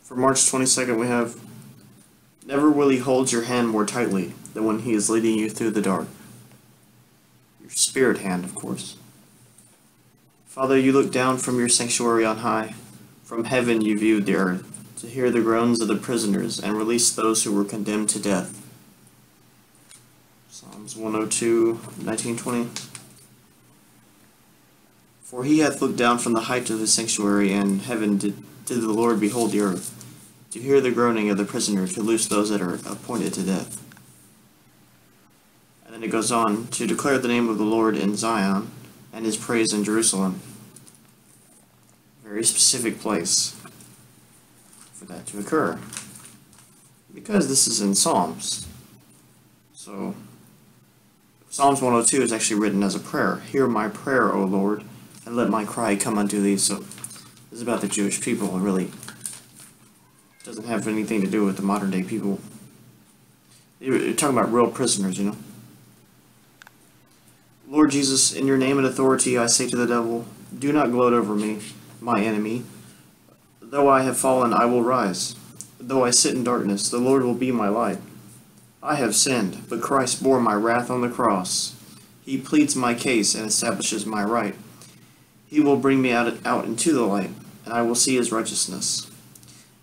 For March 22nd, we have, never will he hold your hand more tightly than when he is leading you through the dark. Your spirit hand, of course. Father, you look down from your sanctuary on high. From heaven you viewed the earth, to hear the groans of the prisoners and release those who were condemned to death. Psalms 102, 19-20. For he hath looked down from the height of his sanctuary, and heaven did the Lord behold the earth, to hear the groaning of the prisoner, to loose those that are appointed to death. And then it goes on, to declare the name of the Lord in Zion, and his praise in Jerusalem. Very specific place for that to occur, because this is in Psalms. So Psalms 102 is actually written as a prayer. Hear my prayer, O Lord, and let my cry come unto thee. So this is about the Jewish people. It really doesn't have anything to do with the modern day people. You're talking about real prisoners, you know. Lord Jesus, in your name and authority I say to the devil, do not gloat over me, my enemy. Though I have fallen, I will rise. Though I sit in darkness, the Lord will be my light. I have sinned, but Christ bore my wrath on the cross. He pleads my case and establishes my right. He will bring me out into the light, and I will see his righteousness.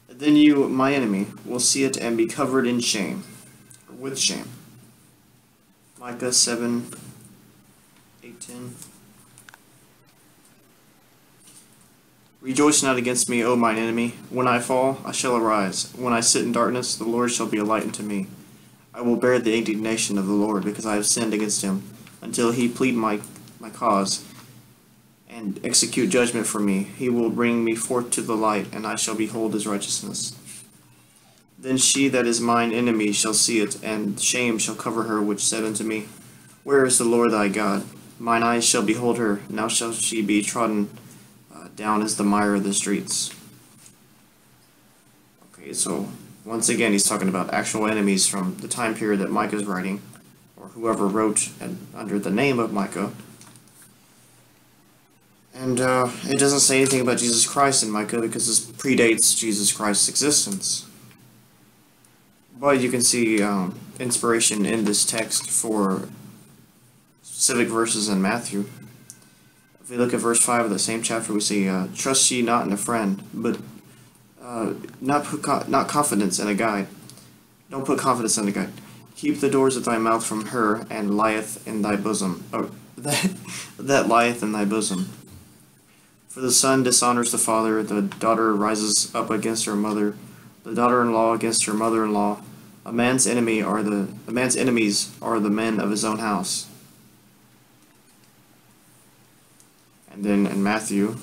Then you, my enemy, will see it and be covered in shame, or with shame. Micah 7, 8-10. Rejoice not against me, O mine enemy. When I fall, I shall arise. When I sit in darkness, the Lord shall be a light unto me. I will bear the indignation of the Lord, because I have sinned against him, until he plead my cause, and execute judgment for me. He will bring me forth to the light, and I shall behold his righteousness. Then she that is mine enemy shall see it, and shame shall cover her which said unto me, where is the Lord thy God? Mine eyes shall behold her, now shall she be trodden down as the mire of the streets. Okay, so once again he's talking about actual enemies from the time period that Micah is writing, or whoever wrote under the name of Micah. And it doesn't say anything about Jesus Christ in Micah, because this predates Jesus Christ's existence. But you can see inspiration in this text for specific verses in Matthew. If we look at verse 5 of the same chapter, we see, trust ye not in a friend, but not confidence in a guide. Don't put confidence in a guide. Keep the doors of thy mouth from her, and lieth in thy bosom. Or that lieth in thy bosom. For the son dishonors the father, the daughter rises up against her mother, the daughter-in-law against her mother-in-law. A man's enemies are the men of his own house. And then in Matthew,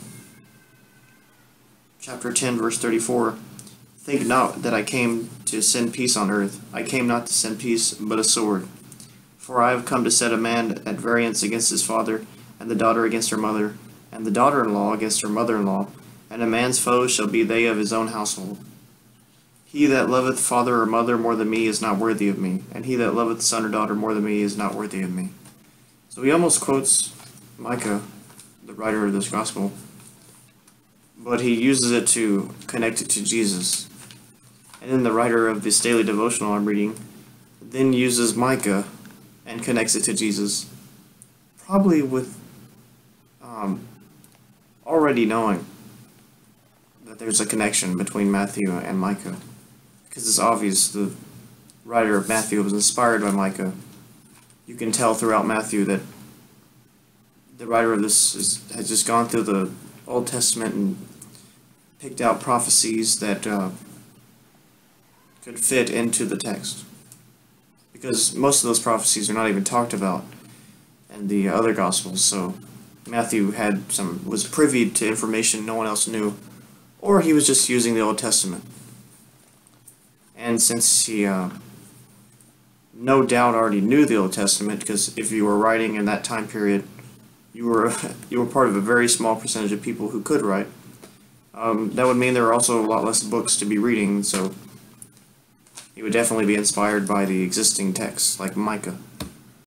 chapter 10, verse 34, think not that I came to send peace on earth. I came not to send peace, but a sword. For I have come to set a man at variance against his father, and the daughter against her mother, and the daughter-in-law against her mother-in-law, and a man's foes shall be they of his own household. He that loveth father or mother more than me is not worthy of me, and he that loveth son or daughter more than me is not worthy of me. So he almost quotes Micah, the writer of this gospel, but he uses it to connect it to Jesus. And then the writer of this daily devotional I'm reading then uses Micah and connects it to Jesus, probably with already knowing that there's a connection between Matthew and Micah, because it's obvious the writer of Matthew was inspired by Micah. You can tell throughout Matthew that the writer of this has just gone through the Old Testament and picked out prophecies that could fit into the text, because most of those prophecies are not even talked about in the other Gospels. So Matthew was privy to information no one else knew, or he was just using the Old Testament. And since he no doubt already knew the Old Testament, because if you were writing in that time period, you were part of a very small percentage of people who could write. That would mean there are also a lot less books to be reading, so he would definitely be inspired by the existing texts, like Micah.